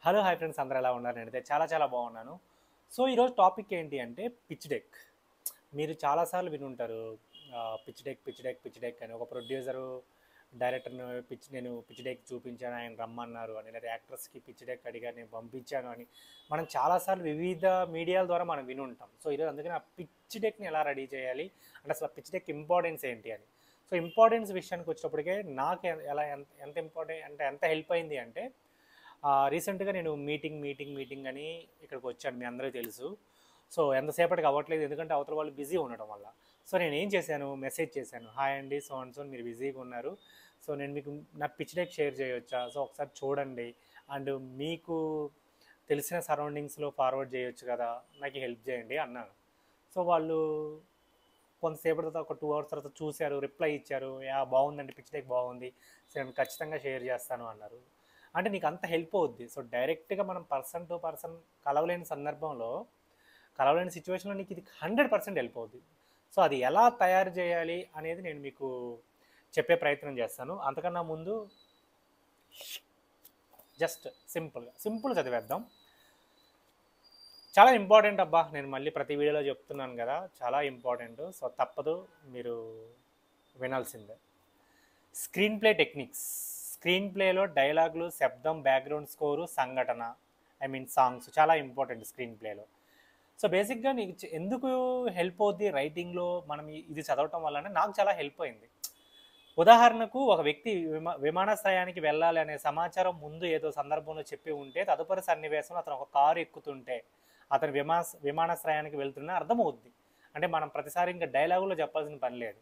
Hello hi friends, అందరూ ఎలా ఉన్నారు? నేనైతే చాలా చాలా బాగున్నాను. సో ఈరోజు టాపిక్ ఏంటి అంటే పిచ్ డెక్. మీరు చాలాసార్లు వినుంటారు. పిచ్ డెక్ అని ఒక ప్రొడ్యూసరు డైరెక్టర్ని నేను పిచ్ డెక్ చూపించాను, ఆయన రమ్మన్నారు అని, లేదా యాక్టర్స్కి పిచ్ డెక్ అడిగారు, నేను పంపించాను అని మనం చాలాసార్లు వివిధ మీడియాల ద్వారా మనం వినుంటాం. సో ఈరోజు అందుకని ఆ పిచ్ డెక్ని ఎలా రెడీ చేయాలి అంటే అసలు పిచ్ డెక్ ఇంపార్టెన్స్ ఏంటి అని. సో ఇంపార్టెన్స్ విషయానికి వచ్చినప్పటికే నాకు ఎలా ఎంత ఇంపార్టెంట్ అంటే ఎంత హెల్ప్ అయింది అంటే, రీసెంట్గా నేను మీటింగ్ అని ఇక్కడికి వచ్చాను, మీ అందరికీ తెలుసు. సో ఎంతసేపటికి అవ్వట్లేదు, ఎందుకంటే అవతల వాళ్ళు బిజీ ఉండడం వల్ల. సో నేను ఏం చేశాను, మెసేజ్ చేశాను, హాయ్ అండి, సో అండ్ సో మీరు బిజీగా ఉన్నారు, సో నేను మీకు నా పిచ్ డెక్ షేర్ చేయొచ్చా, సో ఒకసారి చూడండి, అండ్ మీకు తెలిసిన సరౌండింగ్స్లో ఫార్వర్డ్ చేయొచ్చు కదా, నాకు హెల్ప్ చేయండి అన్నాను. సో వాళ్ళు కొంతసేపటి తర్వాత ఒక 2 అవర్స్ తర్వాత చూశారు, రిప్లై ఇచ్చారు, యా బాగుందండి, పిచ్ డెక్ బాగుంది, సో నేను ఖచ్చితంగా షేర్ చేస్తాను అన్నారు. అంటే నీకు అంత హెల్ప్ అవుద్ది. సో డైరెక్ట్గా మనం పర్సన్ టు పర్సన్ కలవలేని సందర్భంలో, కలవలేని సిచ్యువేషన్లో నీకు ఇది 100% హెల్ప్ అవుద్ది. సో అది ఎలా తయారు చేయాలి అనేది నేను మీకు చెప్పే ప్రయత్నం చేస్తాను. అంతకన్నా ముందు జస్ట్ సింపుల్ చదివేద్దాం. చాలా ఇంపార్టెంట్ అబ్బా, నేను మళ్ళీ ప్రతి వీడియోలో చెప్తున్నాను కదా, చాలా ఇంపార్టెంట్. సో తప్పదు, మీరు వినాల్సిందే. Screen play techniques. స్క్రీన్ ప్లేలో డైలాగులు, శబ్దం, బ్యాక్గ్రౌండ్ స్కోరు, సంఘటన, సాంగ్స్ చాలా ఇంపార్టెంట్ స్క్రీన్ ప్లేలో. సో బేసిక్గా నీకు ఎందుకు హెల్ప్ అవుద్ది రైటింగ్లో మనం ఇది చదవటం వల్లనే నాకు చాలా హెల్ప్ అయింది. ఉదాహరణకు ఒక వ్యక్తి విమానాశ్రయానికి వెళ్ళాలి అనే సమాచారం ముందు ఏదో సందర్భంలో చెప్పి ఉంటే, తదుపరి సన్నివేశంలో అతను ఒక కారు ఎక్కుతుంటే అతను విమానాశ్రయానికి వెళ్తున్నా అర్థమవుద్ది. అంటే మనం ప్రతిసారి ఇంకా డైలాగులో చెప్పాల్సిన పని లేదు.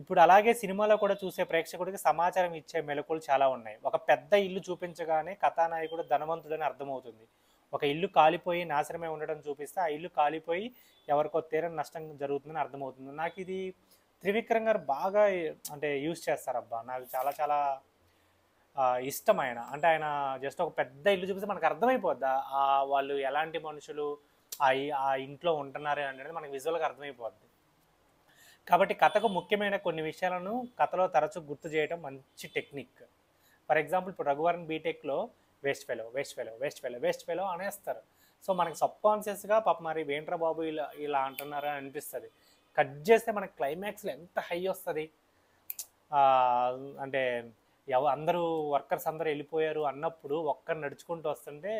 ఇప్పుడు అలాగే సినిమాలో కూడా చూసే ప్రేక్షకుడికి సమాచారం ఇచ్చే మెలకువలు చాలా ఉన్నాయి. ఒక పెద్ద ఇల్లు చూపించగానే కథానాయకుడు ధనవంతుడని అర్థమవుతుంది. ఒక ఇల్లు కాలిపోయి నాశనమే ఉండడం చూపిస్తే ఆ ఇల్లు కాలిపోయి ఎవరికో తీరని నష్టం జరుగుతుందని అర్థమవుతుంది. నాకు ఇది త్రివిక్రమ్ గారు బాగా అంటే యూజ్ చేస్తారబ్బా, నాకు చాలా చాలా ఇష్టం ఆయన. అంటే ఆయన జస్ట్ ఒక పెద్ద ఇల్లు చూపిస్తే మనకు అర్థమైపోద్ది వాళ్ళు ఎలాంటి మనుషులు ఆ ఇంట్లో ఉంటున్నారు అనేది మనకు విజువల్గా అర్థమైపోద్ది. కాబట్టి కథకు ముఖ్యమైన కొన్ని విషయాలను కథలో తరచూ గుర్తు చేయడం మంచి టెక్నిక్. ఫర్ ఎగ్జాంపుల్ ఇప్పుడు రఘువరన్ బీటెక్లో వేస్ట్ ఫెలో అనేస్తారు. సో మనకి సబ్కాన్షియస్గా పాప మరి వేంట్రా బాబు ఇలా ఇలా అంటున్నారని అనిపిస్తుంది. కట్ చేస్తే మనకి క్లైమాక్స్లో ఎంత హై వస్తుంది. అంటే అందరూ వర్కర్స్ అందరూ వెళ్ళిపోయారు అన్నప్పుడు ఒక్కరు నడుచుకుంటూ వస్తుంటే,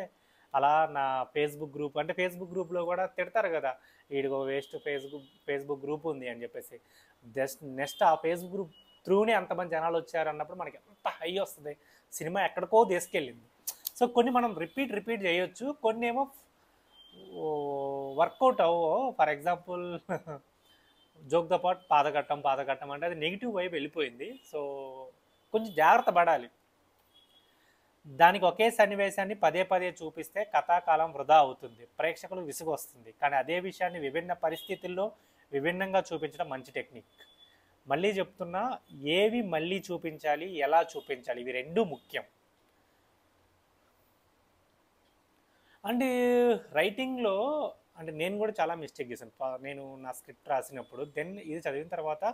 అలా నా ఫేస్బుక్ గ్రూప్లో కూడా తిడతారు కదా, వీడికి వేస్ట్ ఫేస్బుక్ గ్రూప్ ఉంది అని చెప్పేసి. నెక్స్ట్ ఆ ఫేస్బుక్ గ్రూప్ త్రూనే అంతమంది జనాలు వచ్చారు అన్నప్పుడు మనకి ఎంత హై వస్తుంది, సినిమా ఎక్కడికో తీసుకెళ్ళింది. సో కొన్ని మనం రిపీట్ చేయొచ్చు, కొన్ని ఏమో వర్కౌట్ అవ్వో. ఫర్ ఎగ్జాంపుల్ జోక్ ద పాట్ పాతఘట్టం అంటే అది నెగిటివ్ వైపు వెళ్ళిపోయింది. సో కొంచెం జాగ్రత్త పడాలి. దానికి ఒకే సన్నివేశాన్ని పదే చూపిస్తే కథాకాలం వృధా అవుతుంది, ప్రేక్షకులు విసుగు వస్తుంది. కానీ అదే విషయాన్ని విభిన్న పరిస్థితుల్లో విభిన్నంగా చూపించడం మంచి టెక్నిక్. మళ్ళీ చెప్తున్నా, ఏవి మళ్ళీ చూపించాలి, ఎలా చూపించాలి, ఇవి రెండు ముఖ్యం. అండ్ రైటింగ్లో అంటే నేను కూడా చాలా మిస్టేక్ చేశాను. నేను నా స్క్రిప్ట్ రాసినప్పుడు ఇది చదివిన తర్వాత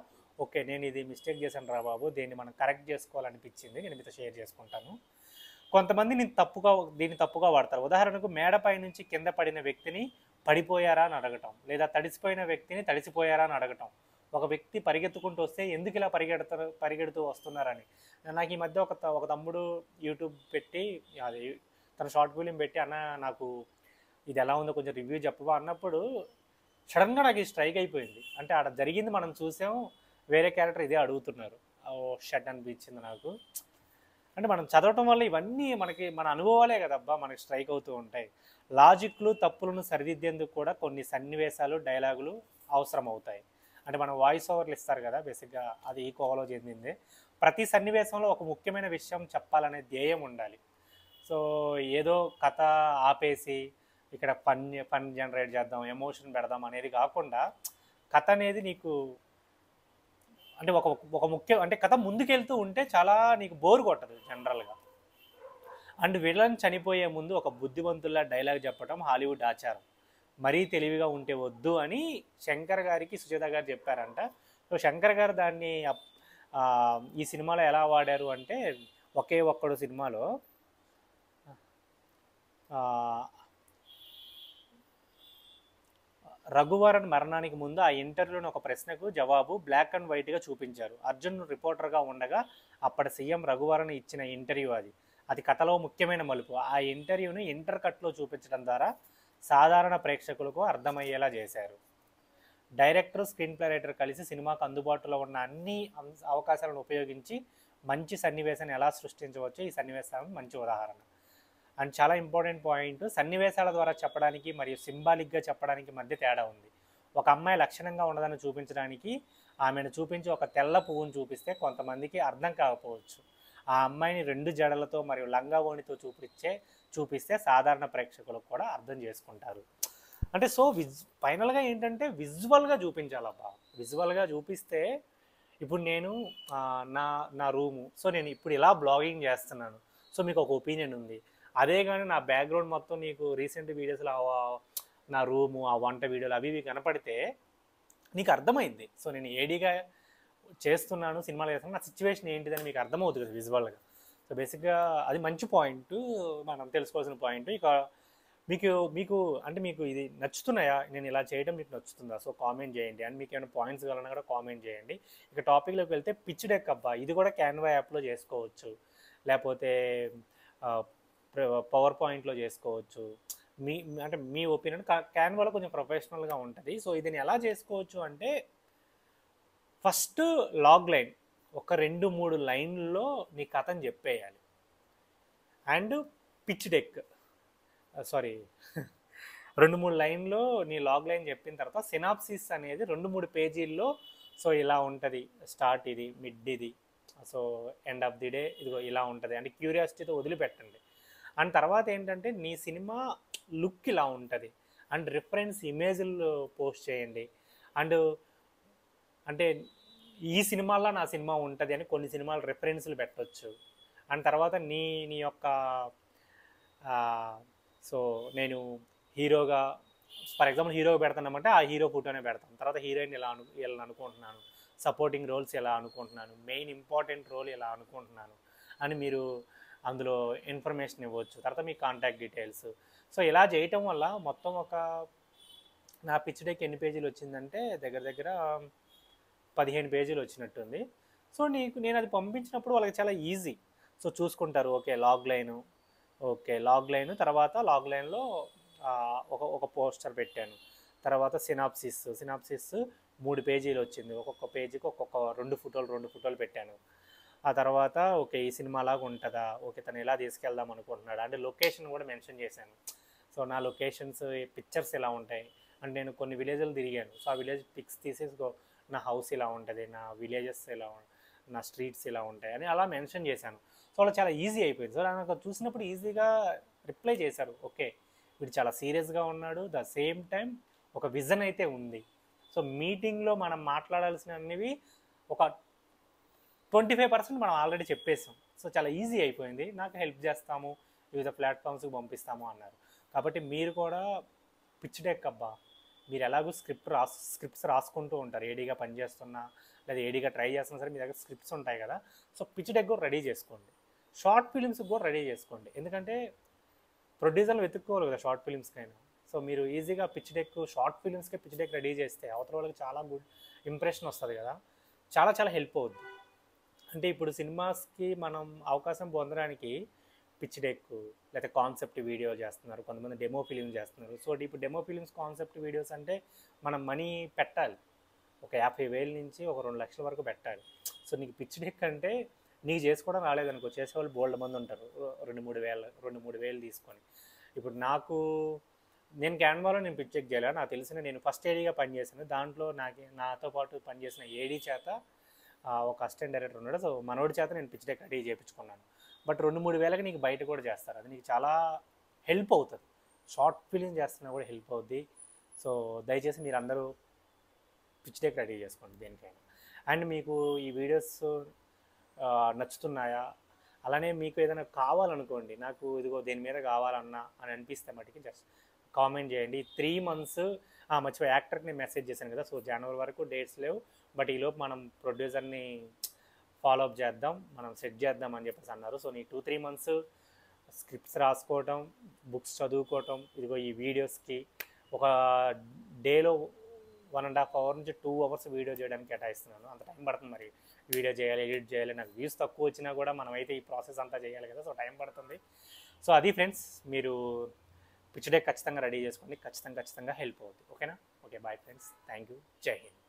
ఓకే, నేను ఇది మిస్టేక్ చేశాను రా బాబు, దీన్ని మనం కరెక్ట్ చేసుకోవాలనిపించింది, నేను మీతో షేర్ చేసుకుంటాను. కొంతమంది దీన్ని తప్పుగా వాడతారు. ఉదాహరణకు మేడపై నుంచి కింద పడిన వ్యక్తిని పడిపోయారా అని అడగటం, లేదా తడిసిపోయిన వ్యక్తిని తడిసిపోయారా అని అడగటం. ఒక వ్యక్తి పరిగెత్తుకుంటూ వస్తే ఎందుకు ఇలా పరిగెడుతూ వస్తున్నారని. నాకు ఈ మధ్య ఒక తమ్ముడు యూట్యూబ్ పెట్టి అది తన షార్ట్ ఫిలిం పెట్టి, అన్న నాకు ఇది ఎలా ఉందో కొంచెం రివ్యూ చెప్పవా అన్నప్పుడు సడన్గా నాకు ఇది స్ట్రైక్ అయిపోయింది. అంటే ఆడ జరిగింది మనం చూసాం, వేరే క్యారెక్టర్ ఇదే అడుగుతున్నారు. ఓ షట్ అనిపించింది నాకు. అంటే మనం చదవటం వల్ల ఇవన్నీ మన అనుభవాలే కదబ్బా మనకి స్ట్రైక్ అవుతూ ఉంటాయి. లాజిక్లు తప్పులను సరిదిద్దేందుకు కూడా కొన్ని సన్నివేశాలు, డైలాగులు అవసరం అవుతాయి. అంటే మనం వాయిస్ ఓవర్లు ఇస్తారు కదా, బేసిక్గా అది ఈ కోవలో చెందిందే. ప్రతి సన్నివేశంలో ఒక ముఖ్యమైన విషయం చెప్పాలనే ధ్యేయం ఉండాలి. సో ఏదో కథ ఆపేసి ఇక్కడ ఫన్ జనరేట్ చేద్దాం, ఎమోషన్ పెడదాం అనేది కాకుండా, కథ అనేది నీకు అంటే ఒక ముఖ్యం అంటే కథ ముందుకెళ్తూ ఉంటే చాలా నీకు బోర్ కొట్టదు జనరల్గా. అండ్ విలన్ చనిపోయే ముందు ఒక బుద్ధివంతుల్లా డైలాగ్ చెప్పడం హాలీవుడ్ ఆచారం. మరీ తెలివిగా ఉంటే వద్దు అని శంకర్ గారికి సుజాత గారు చెప్పారంట. సో శంకర్ గారు దాన్ని ఈ సినిమాలో ఎలా వాడారు అంటే, ఒకే ఒక్కడు సినిమాలో ఆ, రఘువరన్ మరణానికి ముందు ఆ ఇంటర్వ్యూలోని ఒక ప్రశ్నకు జవాబు బ్లాక్ అండ్ వైట్గా చూపించారు. అర్జున్ రిపోర్టర్గా ఉండగా అప్పటి సీఎం రఘువరన్ ఇచ్చిన ఇంటర్వ్యూ అది. అది కథలో ముఖ్యమైన మలుపు. ఆ ఇంటర్వ్యూని ఇంటర్ కట్లో చూపించడం ద్వారా సాధారణ ప్రేక్షకులకు అర్థమయ్యేలా చేశారు. డైరెక్టర్, స్క్రీన్ ప్లే రైటర్ కలిసి సినిమాకు అందుబాటులో ఉన్న అన్ని అవకాశాలను ఉపయోగించి మంచి సన్నివేశాన్ని ఎలా సృష్టించవచ్చో ఈ సన్నివేశాలను మంచి ఉదాహరణ. అండ్ చాలా ఇంపార్టెంట్ పాయింట్, సన్నివేశాల ద్వారా చెప్పడానికి మరియు సింబాలిక్గా చెప్పడానికి మధ్య తేడా ఉంది. ఒక అమ్మాయి లక్షణంగా ఉన్నదని చూపించడానికి ఆమెను చూపించి ఒక తెల్ల పువ్వును చూపిస్తే కొంతమందికి అర్థం కాకపోవచ్చు. ఆ అమ్మాయిని 2 జడలతో మరియు లంగా ఓణితో చూపిస్తే సాధారణ ప్రేక్షకులకు కూడా అర్థం చేసుకుంటారు. అంటే సో ఫైనల్గా ఏంటంటే విజువల్గా చూపించాలబ్బా. విజువల్గా చూపిస్తే ఇప్పుడు నేను నా నా రూము, సో నేను ఇప్పుడు ఇలా బ్లాగింగ్ చేస్తున్నాను, సో మీకు ఒక ఒపీనియన్ ఉంది. అదే కానీ నా బ్యాక్గ్రౌండ్ మొత్తం నీకు రీసెంట్ వీడియోస్లో నా రూము, ఆ వంట వీడియోలు అవి ఇవి కనపడితే నీకు అర్థమైంది. సో నేను ఏడీగా చేస్తున్నాను, సినిమాలు చేస్తున్నాను, నా సిచ్యువేషన్ ఏంటిదని మీకు అర్థమవుతుంది కదా విజువల్గా. సో బేసిక్గా అది మంచి పాయింట్, మనం తెలుసుకోవాల్సిన పాయింట్. ఇక మీకు మీకు అంటే మీకు ఇది నచ్చుతున్నాయా, నేను ఇలా చేయడం మీకు నచ్చుతుందా? సో కామెంట్ చేయండి. అండ్ మీకు ఏమైనా పాయింట్స్ కావాలన్నా కూడా కామెంట్ చేయండి. ఇక టాపిక్లోకి వెళ్తే పిచ్ డెక్ అబ్బా, ఇది కూడా క్యాన్వా యాప్లో చేసుకోవచ్చు, లేకపోతే పవర్ పాయింట్లో చేసుకోవచ్చు. అంటే మీ ఒపీనియన్. క్యాన్వాలో కొంచెం ప్రొఫెషనల్గా ఉంటుంది. సో ఇది ఎలా చేసుకోవచ్చు అంటే, ఫస్ట్ లాగ్ లైన్ ఒక 2-3 లైన్లో నీ కథని చెప్పేయాలి. అండ్ పిచ్ డెక్ 2-3 లైన్లో నీ లాగ్ లైన్ చెప్పిన తర్వాత సినాప్సిస్ అనేది 2-3 పేజీల్లో, సో ఇలా ఉంటుంది, స్టార్ట్ ఇది, మిడ్ ఇది, so end of the day ఇదిగో ఇలా ఉంటుంది అంటే క్యూరియాసిటీతో వదిలిపెట్టండి. అండ్ తర్వాత ఏంటంటే నీ సినిమా లుక్ ఇలా ఉంటుంది అండ్ రిఫరెన్స్ ఇమేజ్లు పోస్ట్ చేయండి. అండ్ అంటే ఈ సినిమాల్లో నా సినిమా ఉంటుంది అని కొన్ని సినిమాలు రెఫరెన్స్లు పెట్టవచ్చు. అండ్ తర్వాత నీ యొక్క సో నేను హీరోగా, ఫర్ ఎగ్జాంపుల్ హీరోగా పెడుతున్నామంటే ఆ హీరో ఫోటోనే పెడతాం. తర్వాత హీరోయిన్ ఇలా అనుకుంటున్నాను, సపోర్టింగ్ రోల్స్ ఎలా అనుకుంటున్నాను, మెయిన్ ఇంపార్టెంట్ రోల్ ఎలా అనుకుంటున్నాను అని మీరు అందులో ఇన్ఫర్మేషన్ ఇవ్వచ్చు. తర్వాత మీ కాంటాక్ట్ డీటెయిల్స్. సో ఇలా చేయటం వల్ల మొత్తం నా పిచ్ డెక్ ఎన్ని పేజీలు వచ్చిందంటే దగ్గర దగ్గర 15 పేజీలు వచ్చినట్టుంది. సో నేను అది పంపించినప్పుడు వాళ్ళకి చాలా ఈజీ. సో చూసుకుంటారు, ఓకే లాగ్ లైన్ తర్వాత లాగ్ లైన్లో ఒక పోస్టర్ పెట్టాను. తర్వాత సినాప్సిస్ 3 పేజీలు వచ్చింది. ఒక్కొక్క పేజీకి ఒక్కొక్క 2 ఫోటోలు పెట్టాను. ఆ తర్వాత ఓకే ఈ సినిమా లాగా ఉంటుందా, ఓకే తను ఎలా తీసుకెళ్దాం అనుకుంటున్నాడు అంటే లొకేషన్ కూడా మెన్షన్ చేశాను. సో నా లొకేషన్స్ పిక్చర్స్ ఎలా ఉంటాయి అంటే నేను కొన్ని విలేజ్లు తిరిగాను. సో ఆ విలేజ్ పిక్స్ తీసేసి నా హౌస్ ఇలా ఉంటుంది, నా విలేజెస్ ఎలా నా స్ట్రీట్స్ ఇలా ఉంటాయి అని అలా మెన్షన్ చేశాను. సో అలా చాలా ఈజీ అయిపోయింది. సో నాకు చూసినప్పుడు ఈజీగా రిప్లై చేశారు, ఓకే వీడు చాలా సీరియస్గా ఉన్నాడు, ద సేమ్ టైం ఒక విజన్ అయితే ఉంది. సో మీటింగ్లో మనం మాట్లాడాల్సినవి ఒక 25% మనం ఆల్రెడీ చెప్పేసాం. సో చాలా ఈజీ అయిపోయింది, నాకు హెల్ప్ చేస్తాము, వివిధ ప్లాట్ఫామ్స్కి పంపిస్తాము అన్నారు. కాబట్టి మీరు కూడా పిచ్ డెక్ అబ్బా, మీరు ఎలాగో స్క్రిప్ట్స్ రాసుకుంటూ ఉంటారు, ఏడీగా పనిచేస్తున్నా లేదా ఏడీగా ట్రై చేస్తున్నా సరే మీ దగ్గర స్క్రిప్ట్స్ ఉంటాయి కదా. సో పిచ్ డెక్ కూడా రెడీ చేసుకోండి, షార్ట్ ఫిలిమ్స్కి కూడా రెడీ చేసుకోండి. ఎందుకంటే ప్రొడ్యూసర్లు వెతుక్కోవాలి కదా షార్ట్ ఫిలిమ్స్కైనా. సో మీరు ఈజీగా పిచ్ డెక్, షార్ట్ ఫిలిమ్స్కి పిచ్ డెక్ రెడీ చేస్తే అవతల వాళ్ళకి చాలా గుడ్ ఇంప్రెషన్ వస్తుంది కదా, చాలా చాలా హెల్ప్ అవుద్ది. అంటే ఇప్పుడు సినిమాస్కి మనం అవకాశం పొందడానికి పిచ్ డెక్ లేకపోతే కాన్సెప్ట్ వీడియో చేస్తున్నారు, కొంతమంది డెమో ఫిలిం చేస్తున్నారు. సో ఇప్పుడు డెమో ఫిలిమ్స్, కాన్సెప్ట్ వీడియోస్ అంటే మనం మనీ పెట్టాలి, ఒక 50,000 నుంచి ఒక 2 లక్షల వరకు పెట్టాలి. సో నీకు పిచ్ డెక్ అంటే నీకు చేసుకోవడం రాలేదనుకో, చేసేవాళ్ళు బోల్డ్ మంది ఉంటారు, 2-3 వేలు తీసుకొని. ఇప్పుడు నేను క్యాన్వాలో నేను పిచ్ డెక్ చేయాలి, నాకు తెలిసిన నేను ఫస్ట్ ఏడీగా పనిచేసాను, దాంట్లో నాతో పాటు పనిచేసిన ఏడీ చేత ఒక అసిస్టెంట్ డైరెక్టర్ ఉన్నాడు, సో మనోడి చేత నేను పిచ్ డెక్ రెడీ చేయించుకున్నాను. బట్ 2-3 వేలకి నీకు బయట కూడా చేస్తారు, అది నీకు చాలా హెల్ప్ అవుతుంది. షార్ట్ ఫిలిం చేస్తున్నా కూడా హెల్ప్ అవుద్ది. సో దయచేసి మీరు అందరూ పిచ్ డెక్ రెడీ చేసుకోండి దేనికైనా. అండ్ మీకు ఈ వీడియోస్ నచ్చుతున్నాయా, అలానే మీకు ఏదైనా కావాలనుకోండి, నాకు ఇదిగో దేని మీద కావాలన్నా అని అనిపిస్తే మటుకి జస్ట్ కామెంట్ చేయండి. 3 months మర్చిపోయి యాక్టర్కి నేను మెసేజ్ చేశాను కదా, సో జనవరి వరకు డేట్స్ లేవు, బట్ ఈలోపు మనం ప్రొడ్యూసర్ని ఫాలోఅప్ చేద్దాం, మనం సెట్ చేద్దాం అని చెప్పేసి అన్నారు. సో నీ 2-3 months స్క్రిప్ట్స్ రాసుకోవటం, బుక్స్ చదువుకోవటం, ఇదిగో ఈ వీడియోస్కి ఒక డేలో 1.5 అవర్ నుంచి 2 అవర్స్ వీడియో చేయడానికి కేటాయిస్తున్నాను. అంత టైం పడుతుంది మరి. వీడియో చేయాలి, ఎడిట్ చేయాలి, నాకు వ్యూస్ తక్కువ వచ్చినా కూడా మనమైతే ఈ ప్రాసెస్ అంతా చేయాలి కదా, సో టైం పడుతుంది. సో అది ఫ్రెండ్స్, మీరు పిచ్ డెక్ ఖచ్చితంగా రెడీ చేసుకోండి, ఖచ్చితంగా హెల్ప్ అవుతుంది. ఓకేనా? Okay, bye friends, thank you, జై హింద్.